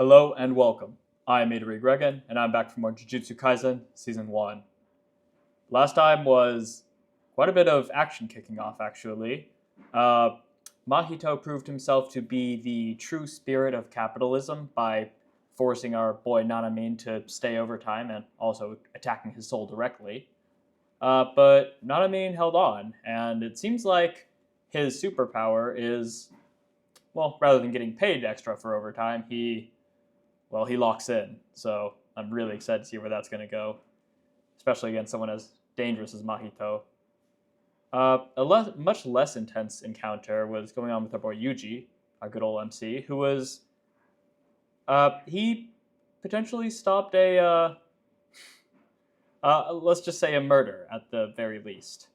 Hello and welcome. I am Adri Gregan, and I'm back for more Jujutsu Kaisen Season 1. Last time was quite a bit of action kicking off, actually. Uh, Mahito proved himself to be the true spirit of capitalism by forcing our boy Nanamine to stay overtime and also attacking his soul directly. But Nanamine held on, and it seems like his superpower is, well, rather than getting paid extra for overtime, he locks in. So I'm really excited to see where that's going to go, especially against someone as dangerous as Mahito. Much less intense encounter was going on with our boy Yuji, our good old MC, who was he potentially stopped let's just say a murder at the very least.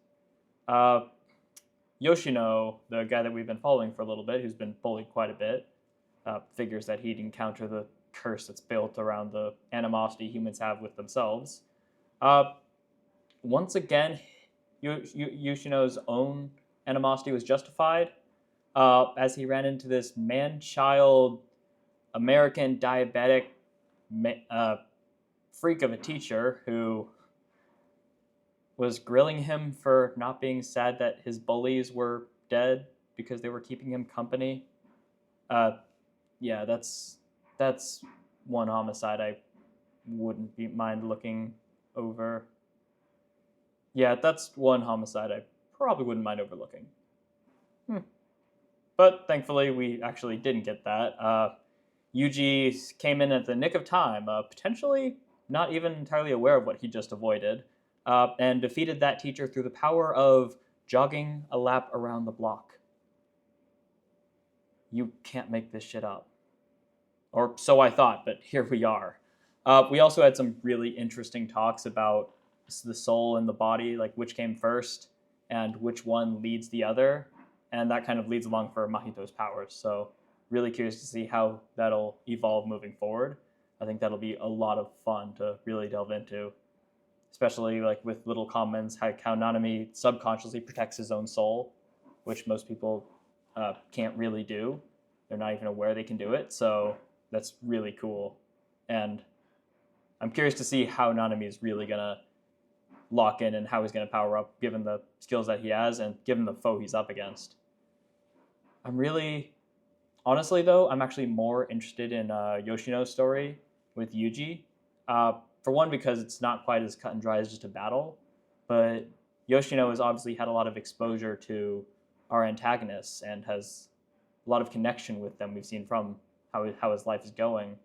Uh, Yoshino, the guy that we've been following for a little bit, who's been bullied quite a bit, figures that he'd encounter the curse that's built around the animosity humans have with themselves. Uh, Once again, Yoshino's own animosity was justified as he ran into this man-child American diabetic freak of a teacher who was grilling him for not being sad that his bullies were dead because they were keeping him company. Yeah, that's one homicide I wouldn't mind looking over. Yeah, that's one homicide I probably wouldn't mind overlooking. But thankfully, we actually didn't get that. Yuji came in at the nick of time, potentially not even entirely aware of what he just avoided, and defeated that teacher through the power of jogging a lap around the block. You can't make this shit up. Or so I thought, but here we are. We also had some really interesting talks about the soul and the body, like which came first and which one leads the other. And that kind of leads along for Mahito's powers. So really curious to see how that'll evolve moving forward. I think that'll be a lot of fun to really delve into, especially like with little comments like how Nanami subconsciously protects his own soul, which most people can't really do. They're not even aware they can do it. So that's really cool. And I'm curious to see how Nanami is really going to lock in and how he's going to power up given the skills that he has and given the foe he's up against. Honestly though, I'm actually more interested in Yoshino's story with Yuji. For one, because it's not quite as cut and dry as just a battle, but Yoshino has obviously had a lot of exposure to our antagonists and has a lot of connection with them. We've seen from how his life is going.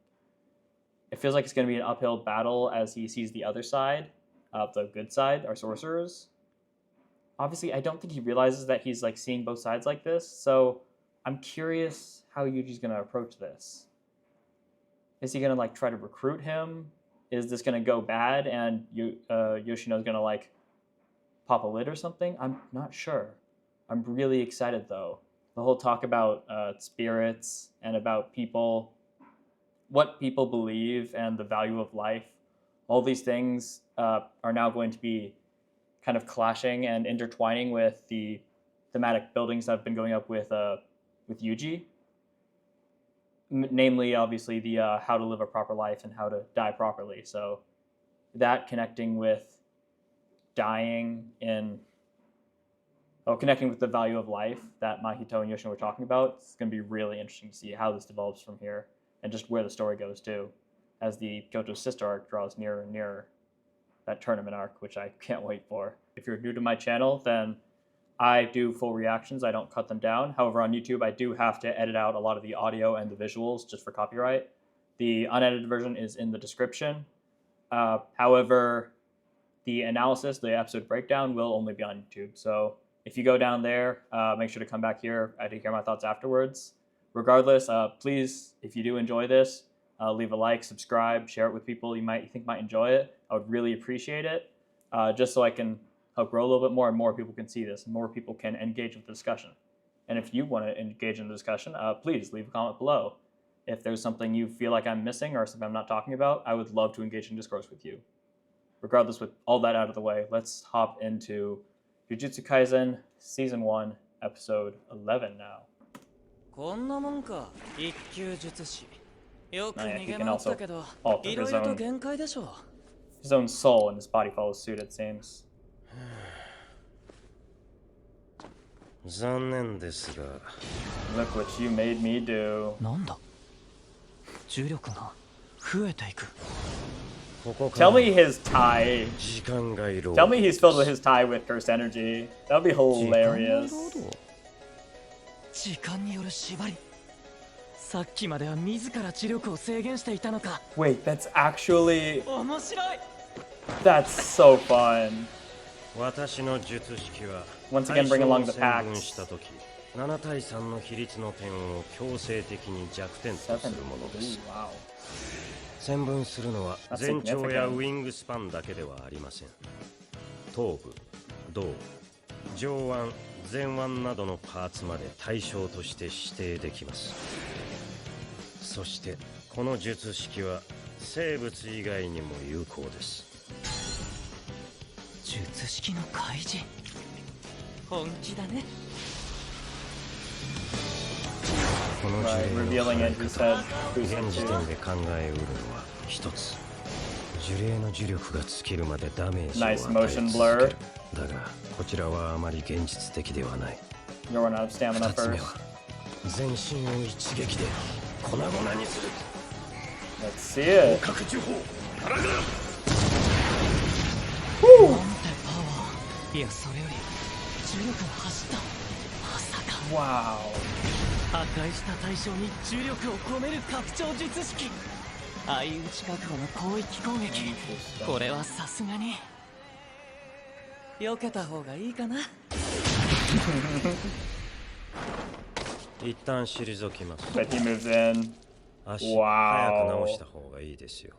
It feels like it's going to be an uphill battle as he sees the other side, the good side, our sorcerers. Obviously, I don't think he realizes that he's like seeing both sides like this. So I'm curious how Yuji's going to approach this. Is he going to like try to recruit him? Is this going to go bad and Yoshino's going to like pop a lid or something? I'm not sure. I'm really excited though. The whole talk about spirits and about people, what people believe and the value of life, all these things are now going to be kind of clashing and intertwining with the thematic buildings that have been going up with Yuji. Namely, obviously, the how to live a proper life and how to die properly. So that connecting with dying connecting with the value of life that Mahito and Yoshino were talking about, it's going to be really interesting to see how this develops from here and just where the story goes too, as the Kyoto Sister arc draws nearer and nearer, that tournament arc, which I can't wait for. If you're new to my channel, then I do full reactions. I don't cut them down. However, on YouTube, I do have to edit out a lot of the audio and the visuals just for copyright. The unedited version is in the description. However, the analysis, the episode breakdown, will only be on YouTube. So if you go down there, make sure to come back here to hear my thoughts afterwards. Regardless, please, if you do enjoy this, leave a like, subscribe, share it with people you think might enjoy it. I would really appreciate it, just so I can help grow a little bit more and more people can see this and more people can engage with the discussion. And if you want to engage in the discussion, please leave a comment below. If there's something you feel like I'm missing or something I'm not talking about, I would love to engage in discourse with you. Regardless, with all that out of the way, let's hop into Jujutsu Kaisen Season 1, Episode 11 now. こんなもんか、一級術師。よく Yeah, 逃 he げ can 回った also けど、 alter いろ his いろと own 限界でしょ。 his own soul, and his body follows suit. It seems. 残念ですが。 Look what you made me do. なんだ、重力が増えていく。 Tell me his tie. 時間外労 Tell me he's filled with his tie with cursed energy. That would be hilarious. 時間による縛り。さっきまでは自ら知力を制限していたのか。 Wait, that's actually 面白い。 that's so fun. 私の術式は Once again, bring along the 対象を線分 packs. した時7対3の比率の点を強制的に弱点とするものです。 Wow. 線分するのは That's 全長や significant. ウィングスパンだけではありません。頭部、胴、上腕、前腕などのパーツまで対象として指定できます。そしてこの術式は生物以外にも有効です。術式の開示。本気だね。この Right, 呪霊の revealing it, he said. 現時点で考えうるのは一つ。呪霊の呪力が尽きるまでダメージを与え Nice 続 motion け blur. る。だがこちらはあまり現実的ではない。 You're running out of stamina 二つ目 first. は全身を一撃で粉々にする。 Let's see it. 各地方パラグラム。なんてパワー。いや、それより重力が走った。まさか。 Wow. 破壊した対象に重力を込める拡張術式。相打ち覚悟の広域攻撃。これはさすがに避けた方がいいかな。一旦退きます。 But he moves in. 足、 Wow. 早く直した方がいいですよ。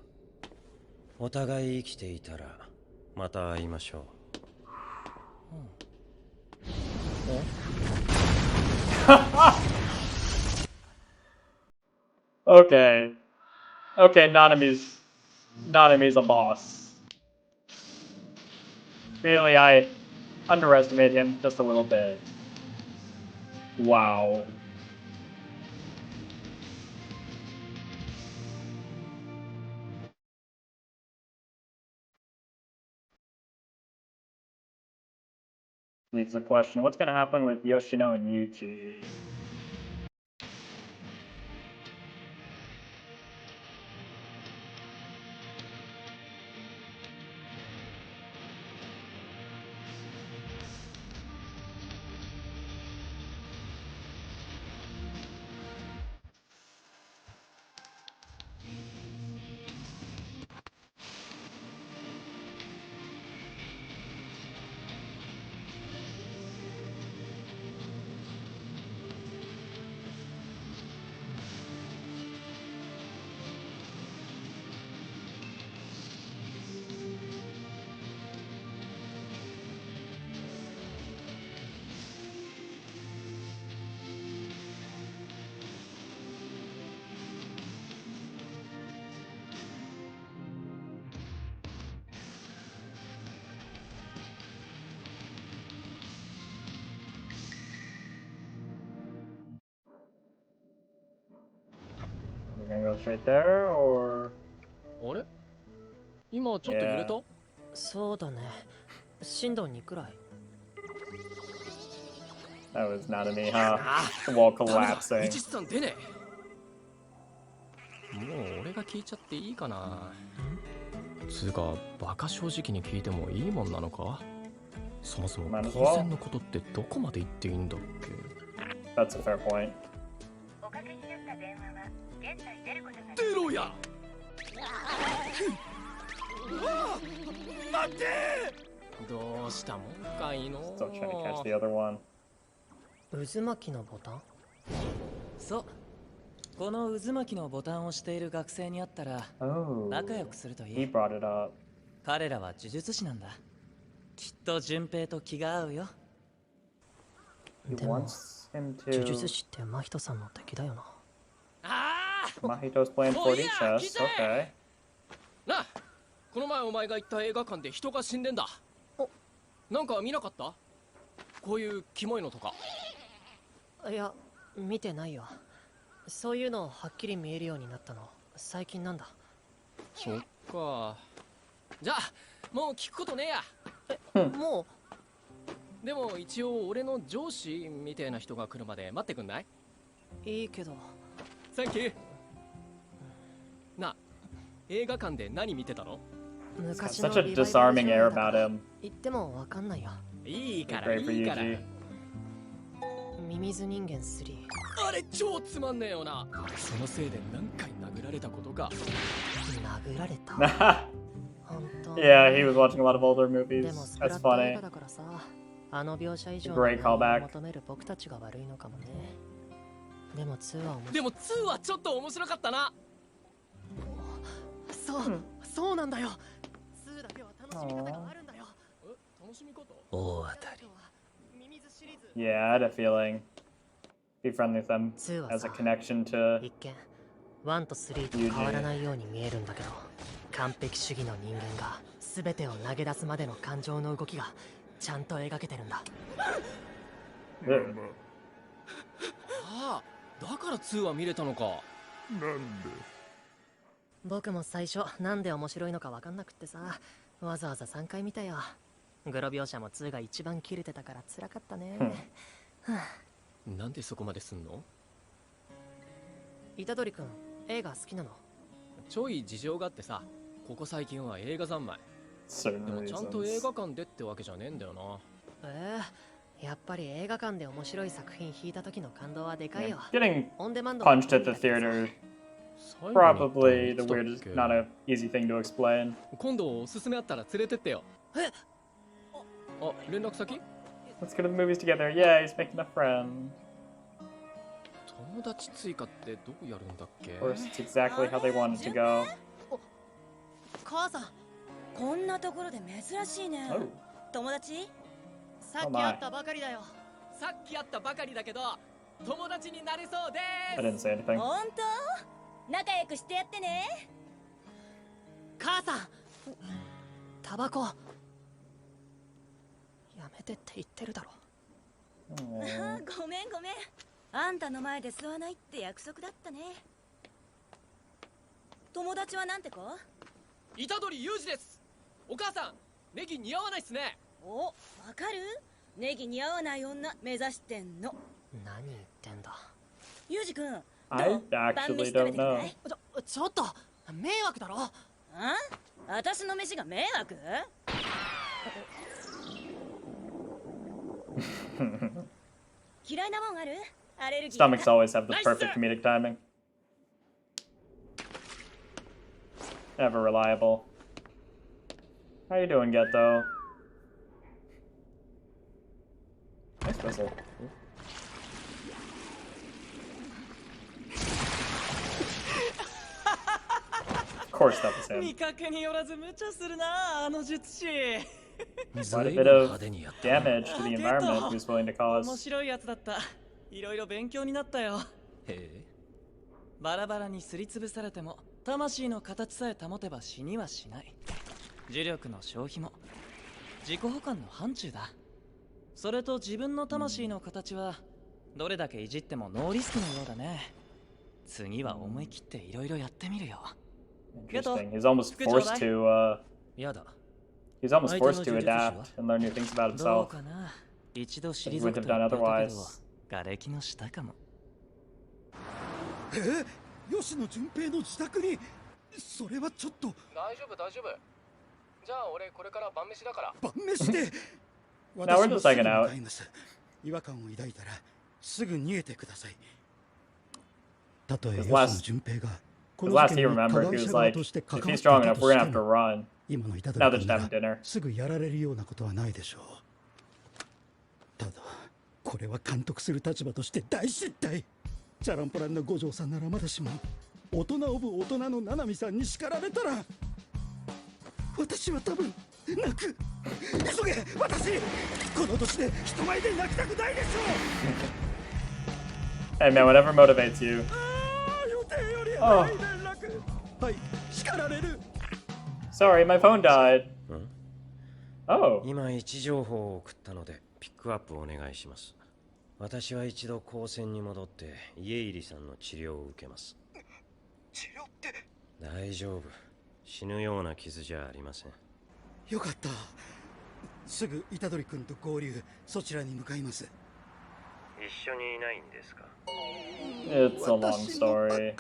お互い生きていたらまた会いましょう。Okay. Okay, Nanami's a boss. Really, I underestimate him just a little bit. Wow. Leaves the question, what's gonna happen with Yoshino and Yuji? We're gonna go straight there, or あれ今ちょっと揺れた Yeah. そうだね。震度2くらい。 that was Nanami, huh? The wall ダメだ、 collapsing. 一さん出ねえ。もう俺が聞いちゃっていいかな。つうかバカ正直に聞いてもいいもんなのか。そもそも Might as 当 well. 然のことってどこまで言っていいんだっけ。 That's a fair point. 出ろや。待って。どうしたもんかいの。 Still trying to catch the other one. 渦巻きのボタン？そう。この渦巻きのボタンをしている学生に会ったら Oh, 仲良くするとい he い。 brought it up. 彼らは呪術師なんだ。きっと順平と気が合うよ。 He でも wants him 呪術 to. 師って真人さんの敵だよな。ああ。 Mahito's playing もうい 4D いや、 chess. 聞いて。 Okay. なあ、この前お前が行った映画館で人が死んでんだ。なんか見なかった？こういうキモいのとか。いや、見てないよ。そういうのはっきり見えるようになったの最近なんだ。そっか。じゃあもう聞くことねえや。もでも一応俺の上司みたいな人が来るまで待ってくんない？ういいけど。サンキュー。な、映画館で何見てたの？昔 Such の a リバイバル disarming 上映 air だか about ら him. 言ってもわかんないよ。いいから Great for いいから。 Yuji. ミミズ人間3。あれ超つまんねえよな。そのせいで何回殴られたことか。殴られた。本当。Yeah, he was watching a lot of older で movies. もスクラ That's ッター映 funny. 画だからさ、あの描写以上 Great の内容 callback. を求める僕たちが悪いのかもね。でも2は面白い。でも2はちょっと面白かったな。そう、そうなんだよ。2だけは楽しみ方があるんだよ。楽しみ方？大当たり。ミミズシリーズ Yeah, I had a feeling. Be friendly with them 2は as a さ、 connection to 一見1と3と変わらないように見えるんだけど、完璧主義の人間が全てを投げ出すまでの感情の動きがちゃんと描けてるんだ。Ugh. ああ、だから2は見れたのか。僕も最初なんで面白いのか分かんなくってさ、わざわざ3回見たよ。グロ描写も2が一番キレてたから辛かったね。なんでそこまですんの？虎杖君、映画好きなの？ちょい事情があってさ、ここ最近は映画三昧。 Certain でもちゃんと映 reasons. 画館でってわけじゃねえんだよな。やっぱり映画館で面白い作品引いた時の感動はでかいよ。 Getting オンデマンド punched at the theater, 最後に probably 言 the ったっ weirdest, け？ not a easy thing to explain. 今度おすすめあったら連れてってよ。え？あ、連絡先？ Let's go to the movies together. Yeah, he's making a friend. 友達追加ってどうやるんだっけ？ Of course, it's exactly how they wanted to go. 母さん、こんなところで珍しいね。 Oh, 友達？さっき会ったばかりだよ。さっき会ったばかりだけど、友達になれそうで I ー didn't say anything. 本当？仲良くしてやってね。母さん、タバコやめてって言ってるだろ。 Aw. ごめんごめん。あんたの前で吸わないって約束だったね。友達はなんて子？す。虎杖裕二です。お母さん、ネギ似合わないっすね。お、わかる？ネギ似合わない女目指してんの。何言ってんだ。ユージ君、 I どう？晩 actually 飯食べ don't てくれ know. ない？ちょっと迷惑だろ。あ？私の飯が迷惑？嫌いなもんある？アレルギー。 Stomachs always have the Nice, perfect sir. comedic timing. Ever reliable. How you doing, Ghetto? Nice whistle. Of course that was him. 見かけによらず無茶するなあの術師。 Quite a 随分 bit of 派手にやったな。 damage to the environment he was willing to 面 cause. 白いやつだった。いろいろ勉強になったよ。へえ。バラバラにすりつぶされても魂の形さえ保てば死にはしない。呪力の消費も自己保管の範疇だ。それと自分の魂の形はどれだけいじってもノーリスクのようだね。次は思い切っていろいろやってみるよ。 Interesting. He's almost forced to, やだ。 he's almost Ai forced to to no jujutsu adapt and learn new things about どう himself. かな。一度 He 退 wouldn't く have と done 言ってたけど otherwise. 瓦礫の下かも。吉野純平の自宅にそれはちょっと大丈夫大丈夫。じゃあ俺これから晩飯だから。晩飯で Now we're も just すぐ hanging 向 out. かいます。違和感を抱いたらすぐ逃げてください。たとえ His 吉野 last- 純平がこ Because の last 事 he 件に加 remembered, 害 he 者 was 側 like, として if 関わ he's ってい strong た enough, と we're し gonna て have to も run. 今の虎 Now 杖 they're 君 just な having ら dinner. すぐやられるようなことはないでしょう。ただこれは監督する立場として大失態。チャランポランの五条さんならまだしも大人オブ大人の七海さんに叱られたら私は多分泣く。急げ私この年で人前で泣きたくないでしょ Hey man, whatever motivates you. う。予定より早い連絡。はい叱られる。 Sorry, my phone died. ん Oh. 今位置情報を送ったのでピックアップお願いします。私は一度高専に戻って家入さんの治療を受けます。大丈夫。死ぬような傷じゃありません。よかった。すぐ虎杖君と合流。そちらに向かいます。一緒にいないんですか？ It's a long story.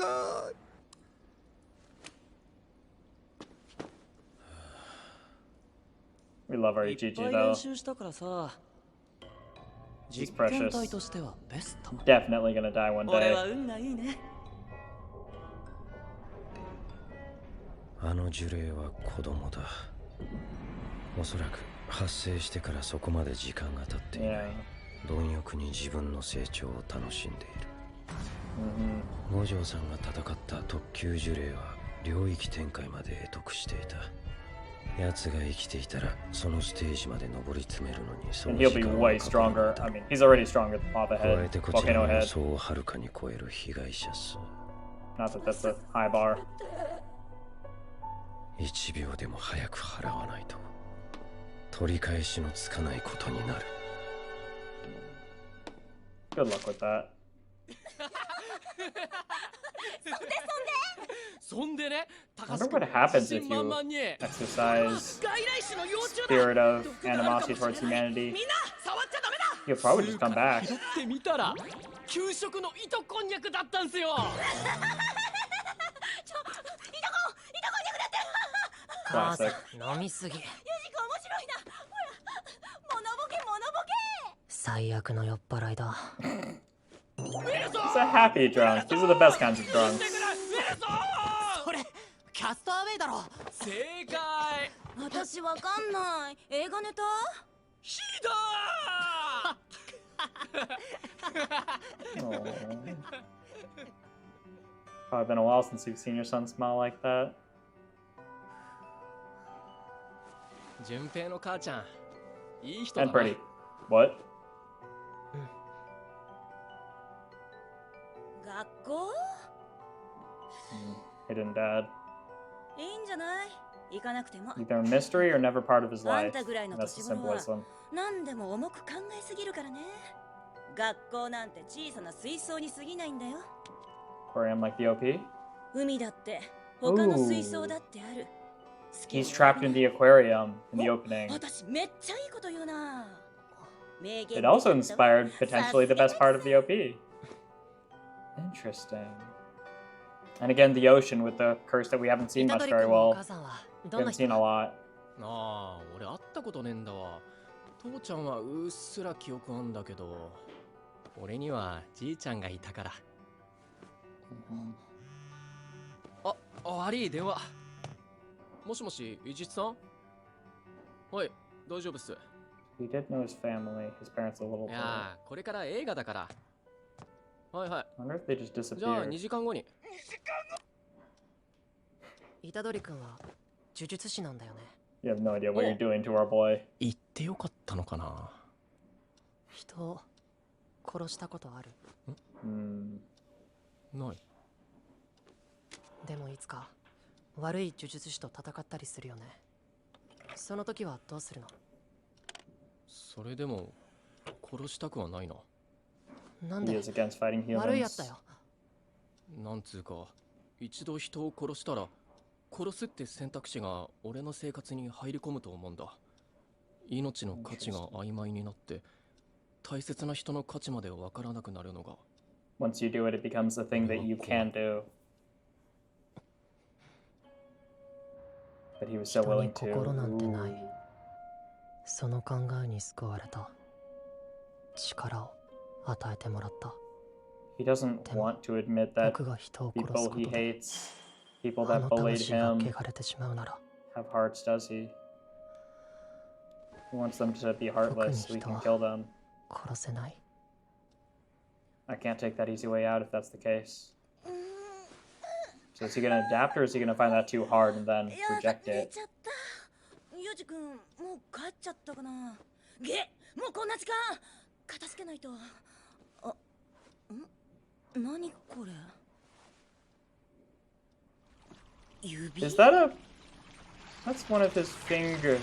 We love our いっ Ichichi ぱい though. 練習したからさ He's 実験 precious. 体としてはベスト Definitely gonna die one 俺 day. は運がいいねあの呪霊は子供だ。おそらく発生してからそこまで時間が経っていない。Yeah. 貪欲に自分の成長を楽しんでいる。五条さんが戦った特級呪霊は領域展開まで得得していた。奴が生きていたらそのステージまで上り詰めるのにその And 時 he'll be 間 way をかけるの stronger. だ。 I mean, he's already stronger than Lava 加え Head, てこちら Volcano の予 Head. 想をはるかに超える被害者数。 Not that that's a high bar. 1秒でも早く払わないと取り返しのつかないことになる。 Good luck with that. そんでね I wonder what happens if you exercise spirit of animosity towards humanity. He'll probably just come back. 拾ってみたら給食の糸こんにゃくだったんすよ Classic. 飲みすぎ。ユジ君面白いな。ほら、モノボケモノボケ。最悪の酔っ払いだ。 It's a happy drunk. These are the best kinds of drunks. それキャストアウェイだろ。正解私わかんない。映画ネタ？ひどー Aww. Probably been a while since you've seen your son smile like that. 順平の母ちゃんいい人だ And な pretty. What? 学校？ Hidden dad. いいんじゃない？行かなくても。 Either a mystery or never part of his あん life. たぐらいの That's the 年頃は simplest one. 何でも重く考えすぎるからね。学校なんて小さな水槽に過ぎないんだよ。 Where I am like the OP. 海だって他の水槽だってある。 He's trapped in the aquarium in the opening. 私めっちゃいいこと言うな。 It also inspired potentially the best part of the OP. Interesting. And again, the ocean with the curse that we haven't seen much very well. We haven't seen a lot. ああ俺会ったことねえんだわ父ちゃんはうっすら記憶あんだけど俺にはじいちゃんがいたからあ悪い電話もしもし伊地知さんはい大丈夫っす He did know his family. His parents a little い bit. やーこれから映画だからはいは I wonder if they just いじゃあ disappeared. 2時間後に虎杖君は呪術師なんだよね。 You have no idea what you're doing to our boy. 行ってよかったのかな人を殺したことある。 ないでもいつか悪い呪術師と戦ったりするよね。その時はどうするの？それでも殺したくはないななん He で is against fighting 悪いやつだ humans. よ。なんつうか一度人を殺したら殺すって選択肢が俺の生活に入り込むと思うんだ命の価値が曖昧になって大切な人の価値まで分からなくなるのが Once you do it, it becomes a thing that you can do. But he was so 人に willing to. 心なんてな Ooh. い。その考えに救われた。力を与えてもらった。 He doesn't want to admit that 僕が人を殺す people こ he とで hates, people あ that の bullied 魂が him, 汚れてしまうなら have hearts, does he? He wants them to be heartless so he can kill them. 殺せない。 I can't take that easy way out if that's the case. So is he gonna adapt or is he gonna find that too hard and then いや reject 寝 it? ちゃったユジ君もう帰っちゃったかなげもうこんな時間片付けないとあ何これ指 Is that a... That's one of his fingers.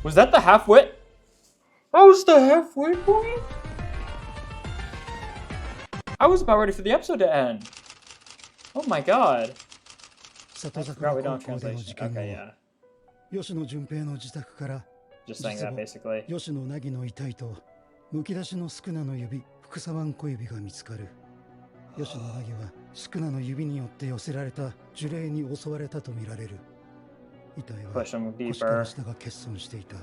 Was that the halfway? That was the halfway point? I was about ready for the episode to end. Oh my god. 里 I 坂 forgot we の don't 高校での translation. 事件後 Okay, yeah. 吉野純平の自宅から Just saying that basically. 吉野凪の遺体とむき出しのスクナの指、福沢小指が見つかる。吉野凪はスクナの指によって寄せられた呪霊に襲われたとみられる。遺体は Push him 腰から deeper. 下が欠損していた。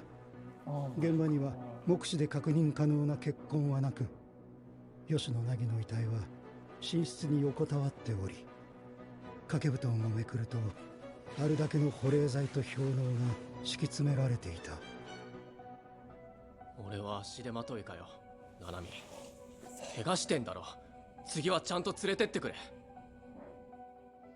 Oh, 現場には目視で確認可能な血痕はなく、吉野凪の遺体は寝室に横たわっており、掛け布団をめくるとあるだけの保冷剤と氷嚢が敷き詰められていた。俺は足手まといかよ、ナナミ。怪我してんだろ。次はちゃんと連れてってくれ。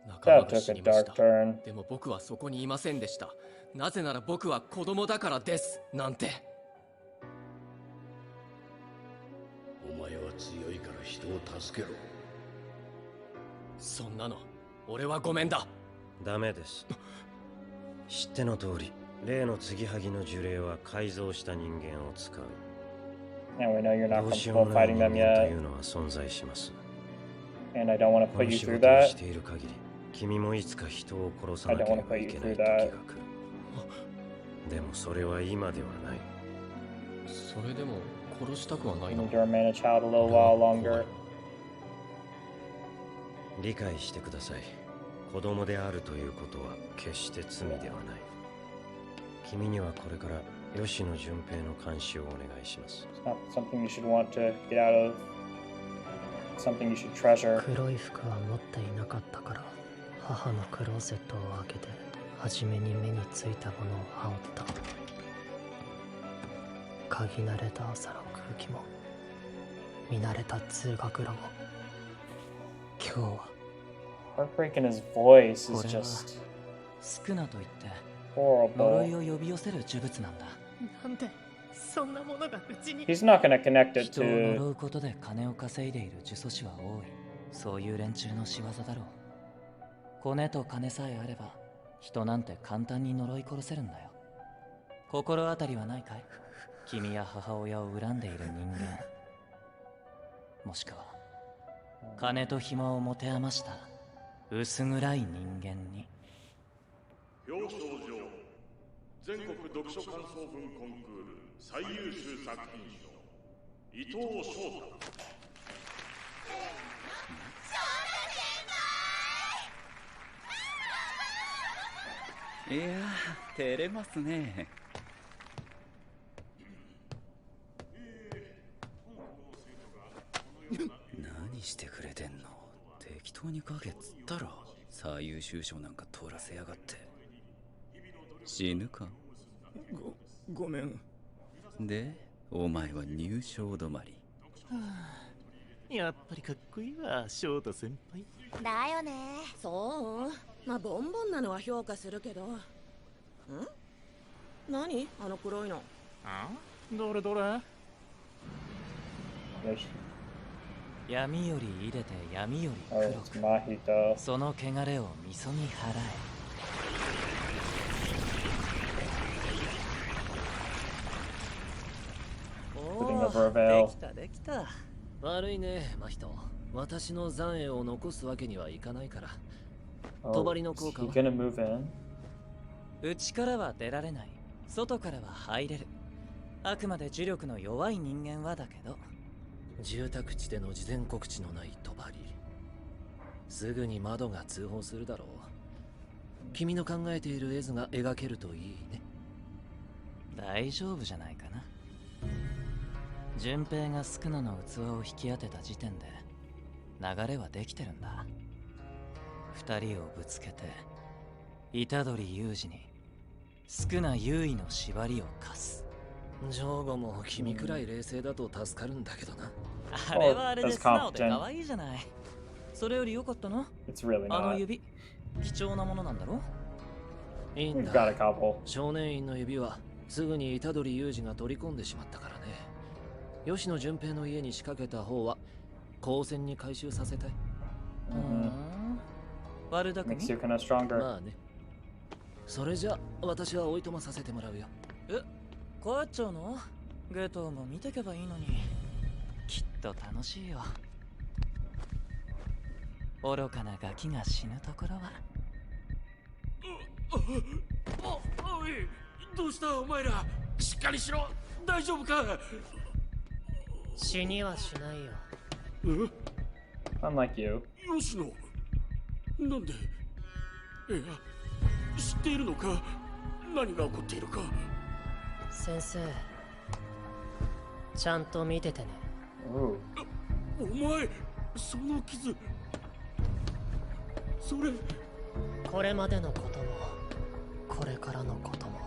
仲間 that が took 死 a にまし dark た。 turn. でも僕はそこにいませんでした。なぜなら僕は子供だからですなんて。お前は強いから人を助けろ。そんなの俺はごめんだ。ダメです。知っての通り、例の継ぎはぎの呪霊は改造した人間を使う。 And we know you're not どうしよう comfortable もない fighting 人 them 間とい yet. うのは存在します。 And I don't want to こ put の you 仕 through 事を that. している限り、君もいつか人を殺さ I な don't けれ want to ば put い you けない through 時が that. 来る。でもそれは今ではない。それでも殺したくはない You な。 need to remain a child a little while longer. 理解してください。子供であるということは決して罪ではない。君にはこれから吉野純平の監視をお願いします。It's not something you should want to get out of. It's something you should treasure. 黒い服は持っていなかったから、母のクローゼットを開けて初めに目についたものを羽織った。嗅ぎ慣れた朝の空気も見慣れた通学路も、今日は Heartbreak in his voice is これは just スクナといって呪 horrible. いを呼び寄せる呪物なんだ。なんでそんなものがうちに。 He's not going to connect it 人を to 呪うことで金を稼いでいる呪詛師は多い。そういう連中の仕業だろう。コネと金さえあれば人なんて簡単に呪い殺せるんだよ。心当たりはないかい？君や母親を恨んでいる人間、もしくは金と暇を持て余した薄暗い人間に。表彰状全国読書感想文コンクール最優秀作品賞伊藤翔太。いやー、照れますね。何してくれてんの？適当に書けっつったろ。最優秀賞なんか取らせやがって。死ぬか？ごめん。で、お前は入賞止まり。やっぱりかっこいいわ、翔太先輩。だよね。そう。まあボンボンなのは評価するけど。ん？何？あの黒いの。どれどれ？闇より入れて闇より Oh, 黒 it's く、 Mahito. その汚れをみそに払え。 Putting over a veil. できたできた。悪いね、真人。私の残影を残すわけにはいかないから。 Oh, 帳の is 効果 he は gonna move in? 内からは出られない、外からは入れる。あくまで呪力の弱い人間はだけど。住宅地での事前告知のない帳。すぐに窓が通報するだろう。君の考えている絵図が描けるといいね。大丈夫じゃないかな。順平がスクナの器を引き当てた時点で流れはできてるんだ。二人をぶつけて虎杖裕二にスクナ優位の縛りを課す。ジョーゴも君くらい冷静だと助かるんだけどな。あれはあれで that's 素直で competent. 可愛いじゃない。それより良かったの？ It's really あの not. 指、貴重なものなんだろ？いいん We've got だ。 a couple. 少年院の指はすぐに虎杖裕二が取り込んでしまったからね。吉野純平の家に仕掛けた方は高専に回収させたい。悪巧み？ Makes you kind of stronger. まあね。それじゃ私はおいとまさせてもらうよ。帰っちゃうの？ゲトも見てけばいいのに。きっと楽しいよ。愚かなガキが死ぬところは。おい、どうしたお前ら。しっかりしろ。大丈夫か。死にはしないよ。Unlike you. 吉野、なんで。いや、知っているのか。何が起こっているか。先生、ちゃんと見ててね。お前、その傷、それ。これまでのこともこれからのことも。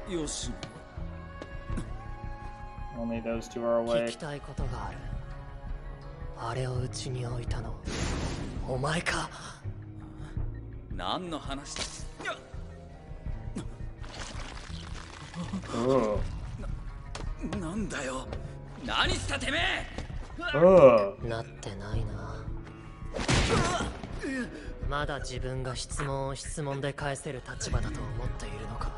吉野、Only those two are 聞 awake. きたいことがある。あれをうちに置いたのお前か。何の話だ。なんだよ。何したてめえ。なってないな。まだ自分が質問を質問で返せる立場だと思っているのか。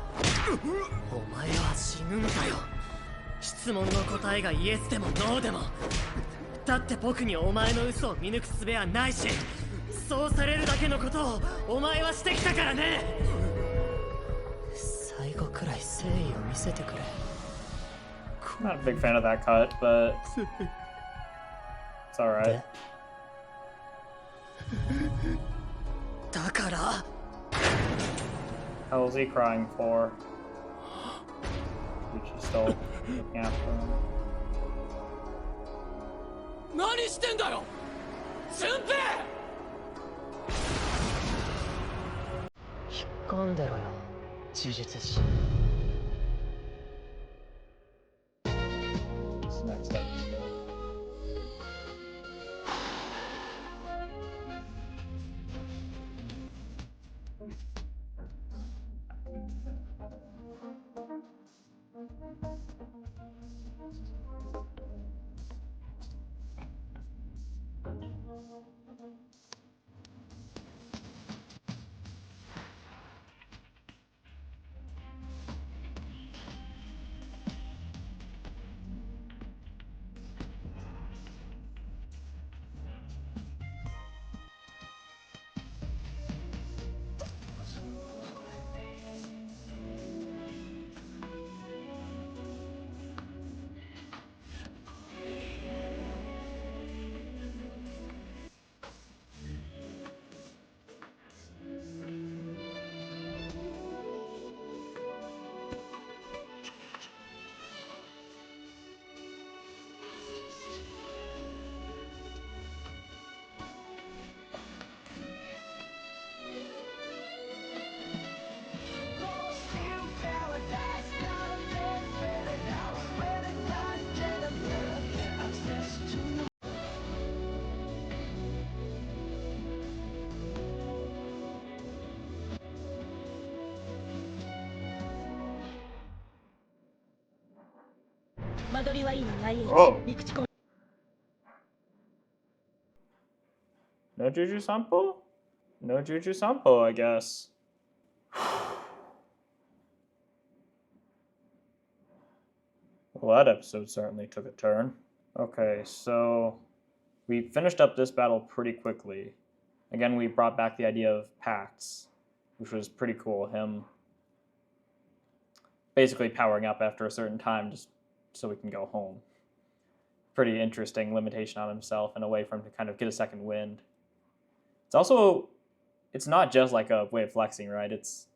お前は死ぬのだよ。質問の答えがイエスでもノーでも。だって僕にお前の嘘を見抜く術はないし、そうされるだけのことをお前はしてきたからね。最後くらい誠意を見せてくれ。 Not a big fan of that cut, but it's alright. だから How was he crying for? She's still looking after him. 何してんだよ俊平。引っ込んでろよ呪術師。 This next episode. Oh. No Juju Sampo? No Juju Sampo, I guess. Well, that episode certainly took a turn. Okay, so we finished up this battle pretty quickly. Again, we brought back the idea of pacts, which was pretty cool. Him basically powering up after a certain time just so we can go home. Pretty interesting limitation on himself and a way for him to kind of get a second wind. It's also, it's not just like a way of flexing, right? It's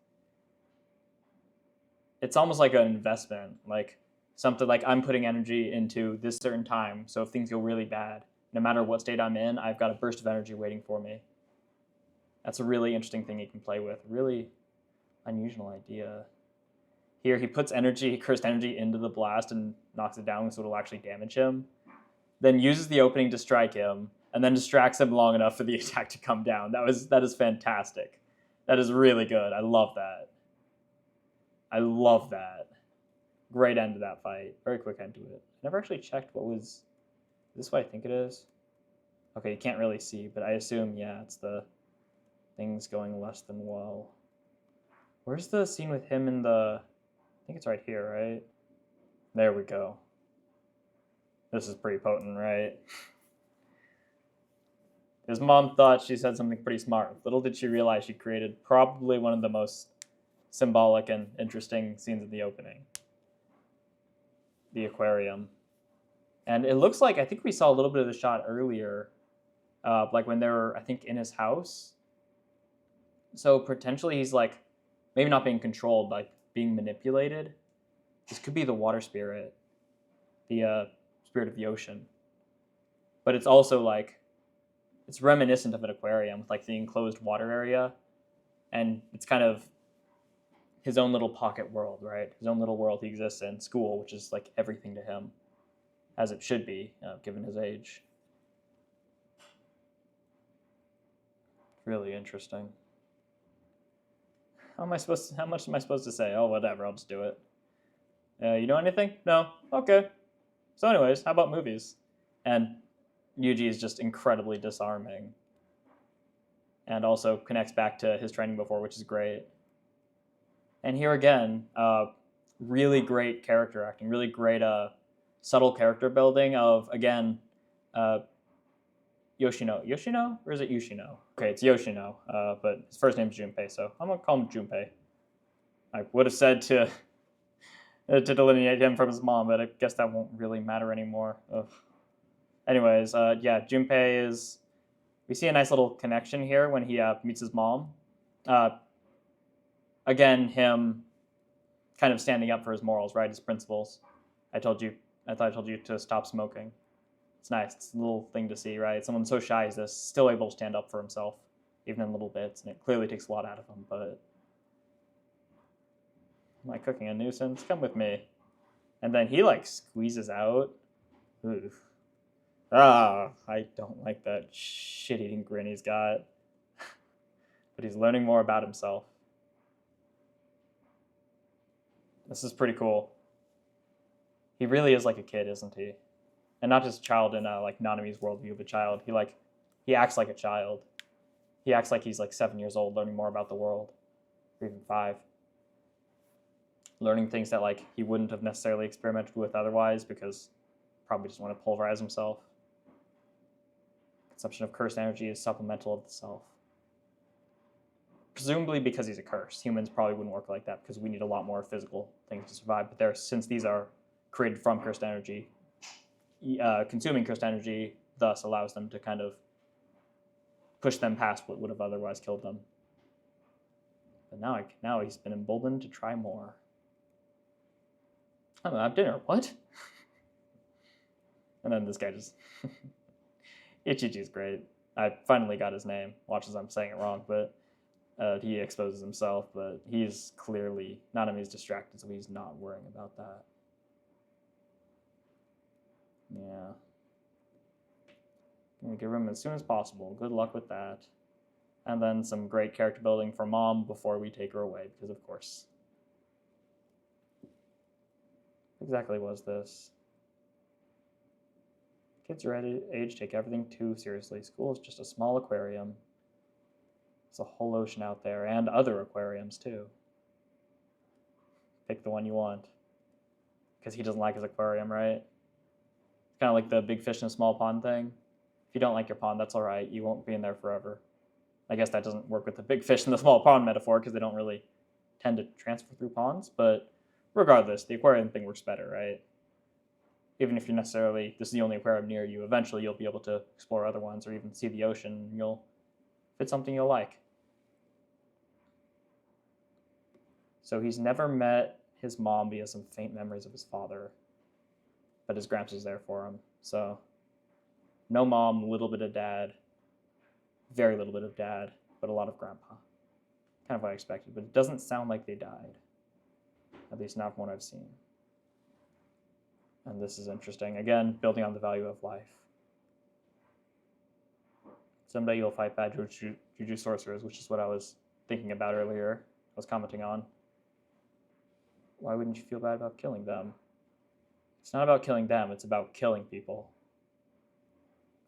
almost like an investment, like something like I'm putting energy into this certain time, so if things go really bad, no matter what state I'm in, I've got a burst of energy waiting for me. That's a really interesting thing he can play with. Really unusual idea. Here he puts energy, cursed energy, into the blast and knocks it down so it'll actually damage him. Then uses the opening to strike him, and then distracts him long enough for the attack to come down. That is fantastic. That is really good. I love that. I love that. Great end to that fight. Very quick end to it. I never actually checked what was... Is this what I think it is? Okay, you can't really see, but I assume, yeah, it's the things going less than well. Where's the scene with him in the... I think it's right here, right? There we go. This is pretty potent, right? His mom thought she said something pretty smart. Little did she realize she created probably one of the most symbolic and interesting scenes in the opening. The aquarium. And it looks like, I think we saw a little bit of the shot earlier, like when they were, I think, in his house. So potentially he's like, maybe not being controlled, but like being manipulated. This could be the water spirit, the spirit of the ocean. But it's also like, it's reminiscent of an aquarium with like the enclosed water area. And it's kind of his own little pocket world, right? His own little world he exists in. School, which is like everything to him, as it should be, given his age. Really interesting. How much am I supposed to say? Oh, whatever, I'll just do it. You know anything? No? Okay. So anyways, how about movies? And Yuji is just incredibly disarming. And also connects back to his training before, which is great. And here again, really great character acting, really great subtle character building of, again, Yoshino. Yoshino? Or is it Yoshino? Okay, it's Yoshino, but his first name is Junpei, so I'm going to call him Junpei. I would have said to delineate him from his mom, but I guess that won't really matter anymore. Ugh. Anyways, yeah, Junpei is... We see a nice little connection here when he meets his mom. Again, him kind of standing up for his morals, right? His principles. I thought I told you to stop smoking. It's nice. It's a little thing to see, right? Someone so shy as this, still able to stand up for himself, even in little bits, and it clearly takes a lot out of him, but... Am I cooking a nuisance? Come with me. And then he, like, squeezes out. Oof. Ah, I don't like that shit-eating grin he's got. But he's learning more about himself. This is pretty cool. He really is like a kid, isn't he? And not just a child in like Nanami's worldview of a child. He acts like a child. He acts like he's like 7 years old, learning more about the world, or even 5. Learning things that like he wouldn't have necessarily experimented with otherwise, because probably just want to pulverize himself. Consumption of cursed energy is supplemental of the self. Presumably because he's a curse. Humans probably wouldn't work like that because we need a lot more physical things to survive. But since these are created from cursed energy, consuming cursed energy thus allows them to kind of push them past what would have otherwise killed them. But now he's been emboldened to try more. I'm gonna have dinner. What? And then this guy just... Ichiji's great. I finally got his name. Watch as I'm saying it wrong, but he exposes himself, but he's clearly... Nanami's distracted, so he's not worrying about that. Yeah. Gonna give him as soon as possible. Good luck with that. And then some great character building for Mom before we take her away, because of course. What exactly was this? Kids your age take everything too seriously. School is just a small aquarium. There's a whole ocean out there, and other aquariums too. Pick the one you want. Because he doesn't like his aquarium, right? It's kind of like the big fish in a small pond thing. If you don't like your pond, that's all right. You won't be in there forever. I guess that doesn't work with the big fish in the small pond metaphor, because they don't really tend to transfer through ponds, but regardless, the aquarium thing works better, right? Even if this is the only aquarium near you, eventually you'll be able to explore other ones or even see the ocean, and if it's something you'll like. So he's never met his mom, but he has some faint memories of his father, but his gramps is there for him. So no mom, a little bit of dad, very little bit of dad, but a lot of grandpa. Kind of what I expected, but it doesn't sound like they died. At least not from what I've seen. And this is interesting. Again, building on the value of life. Someday you'll fight bad juju sorcerers, which is what I was thinking about earlier. I was commenting on. Why wouldn't you feel bad about killing them? It's not about killing them, it's about killing people.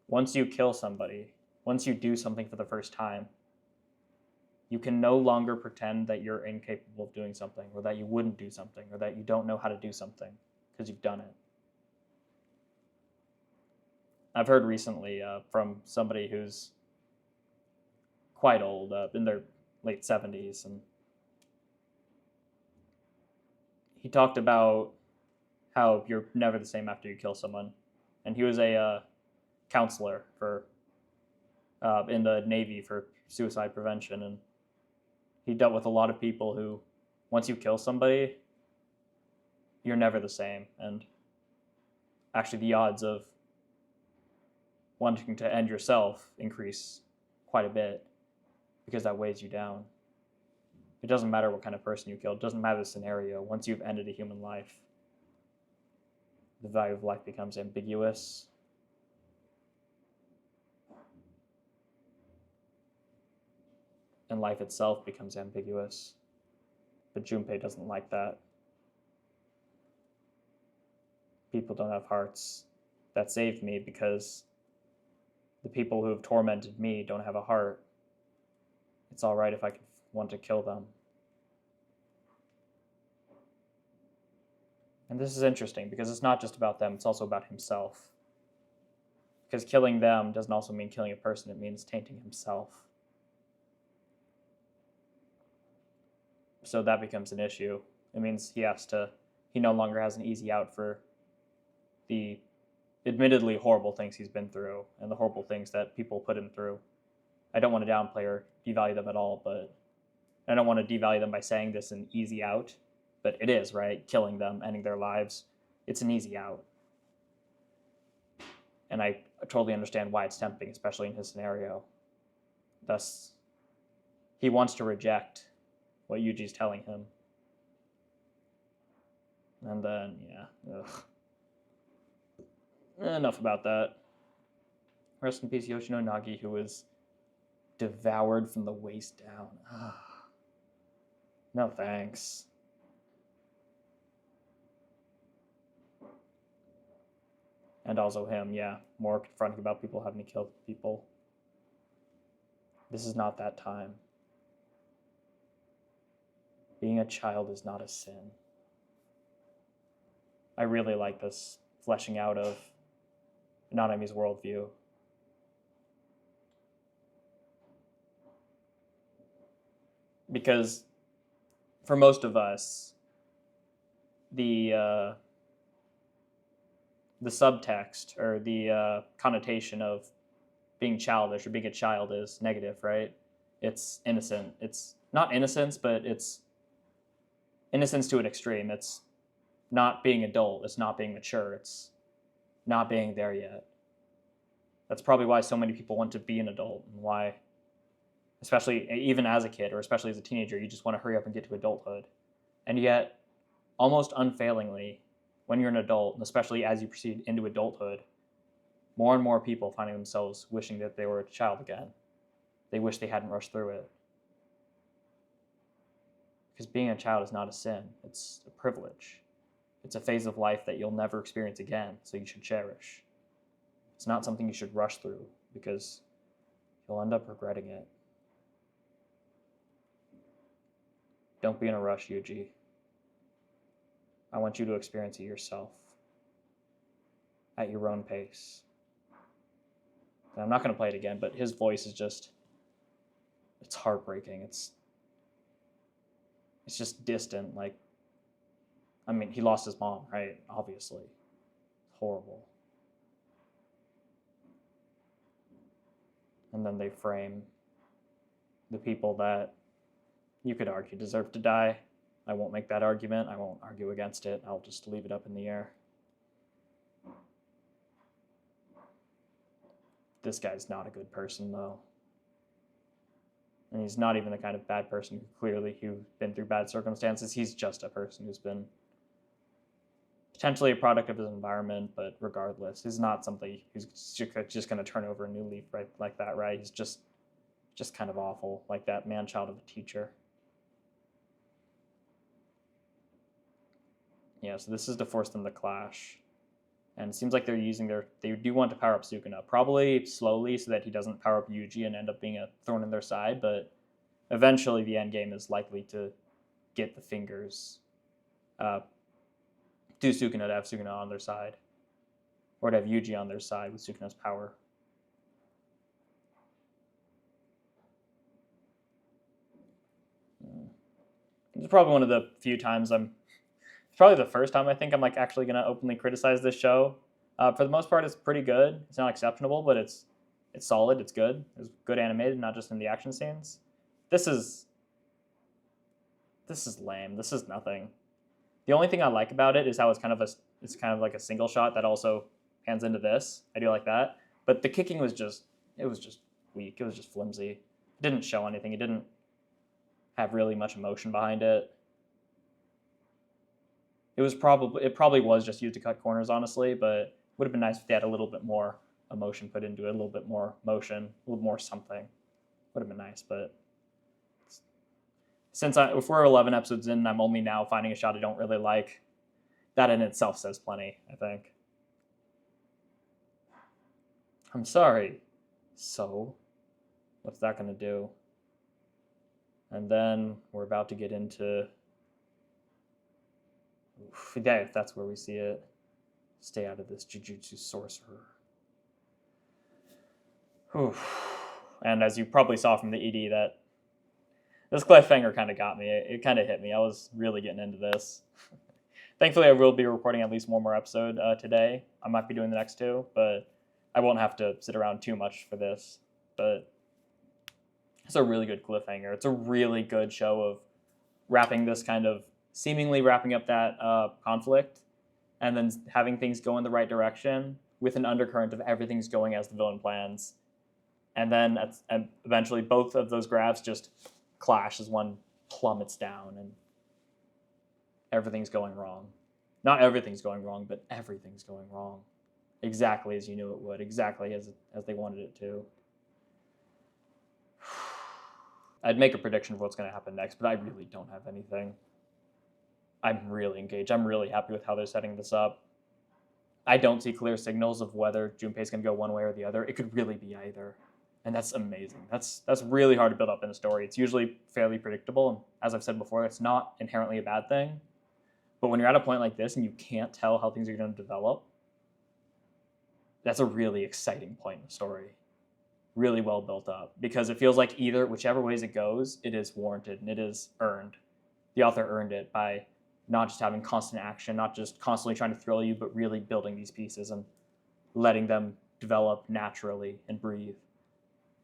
Once you kill somebody, once you do something for the first time, you can no longer pretend that you're incapable of doing something, or that you wouldn't do something, or that you don't know how to do something, because you've done it. I've heard recently from somebody who's quite old, in their late 70s, and he talked about how you're never the same after you kill someone. And he was a counselor for in the Navy for suicide prevention, and he dealt with a lot of people who, once you kill somebody, you're never the same. And actually the odds of wanting to end yourself increase quite a bit because that weighs you down. It doesn't matter what kind of person you kill. It doesn't matter the scenario. Once you've ended a human life, the value of life becomes ambiguous. And life itself becomes ambiguous. But Junpei doesn't like that. People don't have hearts. That saved me because the people who have tormented me don't have a heart. It's all right if I want to kill them. And this is interesting because it's not just about them, it's also about himself. Because killing them doesn't also mean killing a person, it means tainting himself. So that becomes an issue. It means he no longer has an easy out for the admittedly horrible things he's been through and the horrible things that people put him through. I don't want to downplay or devalue them at all, but I don't want to devalue them by saying this an easy out, but it is, right? Killing them, ending their lives, it's an easy out. And I totally understand why it's tempting, especially in his scenario. Thus, he wants to reject what Yuji's telling him. And then, yeah, enough about that. Rest in peace, Yoshino Nagi, who was devoured from the waist down. No thanks. And also him, yeah, more confronting about people having to kill people. This is not that time. Being a child is not a sin. I really like this fleshing out of Nanami's worldview. Because for most of us, the subtext or the connotation of being childish or being a child is negative, right? It's innocent. It's not innocence, but it's innocence to an extreme. It's not being adult. It's not being mature. It's not being there yet. That's probably why so many people want to be an adult, and why, especially even as a kid or especially as a teenager, you just want to hurry up and get to adulthood. And yet, almost unfailingly, when you're an adult, and especially as you proceed into adulthood, more and more people finding themselves wishing that they were a child again. They wish they hadn't rushed through it. Because being a child is not a sin. It's a privilege. It's a phase of life that you'll never experience again, so you should cherish. It's not something you should rush through, because you'll end up regretting it. Don't be in a rush, Yuji. I want you to experience it yourself, at your own pace. And I'm not going to play it again, but his voice is just, it's heartbreaking. It's just distant. Like, I mean, he lost his mom, right? Obviously. It's horrible. And then they frame the people that you could argue deserve to die. I won't make that argument. I won't argue against it. I'll just leave it up in the air. This guy's not a good person, though. And he's not even the kind of bad person who's been through bad circumstances. He's just a person who's been potentially a product of his environment, but regardless, he's not somebody who's just going to turn over a new leaf right like that, right? He's just kind of awful, like that man-child of a teacher. Yeah, so this is to force them to clash. And it seems like they do want to power up Sukuna, probably slowly so that he doesn't power up Yuji and end up being a thorn in their side, but eventually the end game is likely to get the fingers to Sukuna, to have Sukuna on their side, or to have Yuji on their side with Sukuna's power. It's probably one of the few times it's probably the first time I think I'm like actually going to openly criticize this show. For the most part, it's pretty good. It's not exceptional, but it's solid. It's good. It's good animated, not just in the action scenes. This is lame. This is nothing. The only thing I like about it is how it's kind of like a single shot that also pans into this. I do like that. But the kicking was just weak. It was just flimsy. It didn't show anything. It didn't have really much emotion behind it. It probably was just used to cut corners, honestly, but it would have been nice if they had a little bit more emotion put into it, a little bit more motion, a little more something. Would have been nice, but if we're 11 episodes in and I'm only now finding a shot I don't really like, that in itself says plenty, I think. I'm sorry. So, what's that going to do? And then we're about to get into... Yeah, if that's where we see it. Stay out of this, Jujutsu Sorcerer. And as you probably saw from the ED, that this cliffhanger kind of got me. It kind of hit me. I was really getting into this. Thankfully, I will be recording at least one more episode today. I might be doing the next two, but I won't have to sit around too much for this. But it's a really good cliffhanger. It's a really good show of seemingly wrapping up that conflict and then having things go in the right direction with an undercurrent of everything's going as the villain plans. And then eventually both of those graphs just clash as one plummets down and everything's going wrong. Not everything's going wrong, but everything's going wrong. Exactly as you knew it would, exactly as they wanted it to. I'd make a prediction of what's going to happen next, but I really don't have anything. I'm really engaged. I'm really happy with how they're setting this up. I don't see clear signals of whether Junpei's going to go one way or the other. It could really be either. And that's amazing. That's really hard to build up in a story. It's usually fairly predictable. And as I've said before, it's not inherently a bad thing. But when you're at a point like this and you can't tell how things are going to develop, that's a really exciting point in the story. Really well built up. Because it feels like whichever ways it goes, it is warranted and it is earned. The author earned it by not just having constant action, not just constantly trying to thrill you, but really building these pieces and letting them develop naturally and breathe.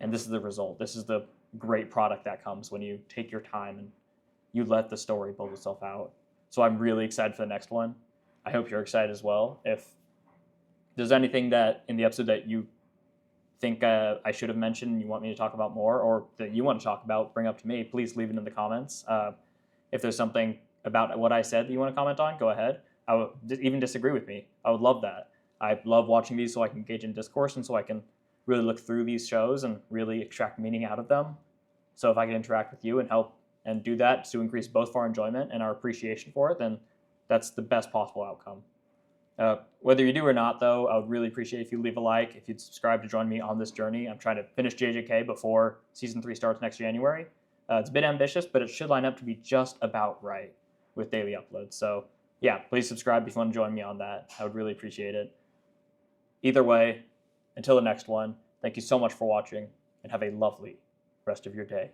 And this is the result. This is the great product that comes when you take your time and you let the story build itself out. So I'm really excited for the next one. I hope you're excited as well. If there's anything that in the episode that you think I should have mentioned and you want me to talk about more, or that you want to talk about, bring up to me, please leave it in the comments. If there's something about what I said that you want to comment on, go ahead. I would even disagree with me. I would love that. I love watching these so I can engage in discourse and so I can really look through these shows and really extract meaning out of them. So if I can interact with you and help and do that to increase both our enjoyment and our appreciation for it, then that's the best possible outcome. Whether you do or not, though, I would really appreciate if you leave a like, if you'd subscribe to join me on this journey. I'm trying to finish JJK before Season 3 starts next January. It's a bit ambitious, but it should line up to be just about right with daily uploads. So yeah, please subscribe if you want to join me on that. I would really appreciate it. Either way, until the next one, thank you so much for watching and have a lovely rest of your day.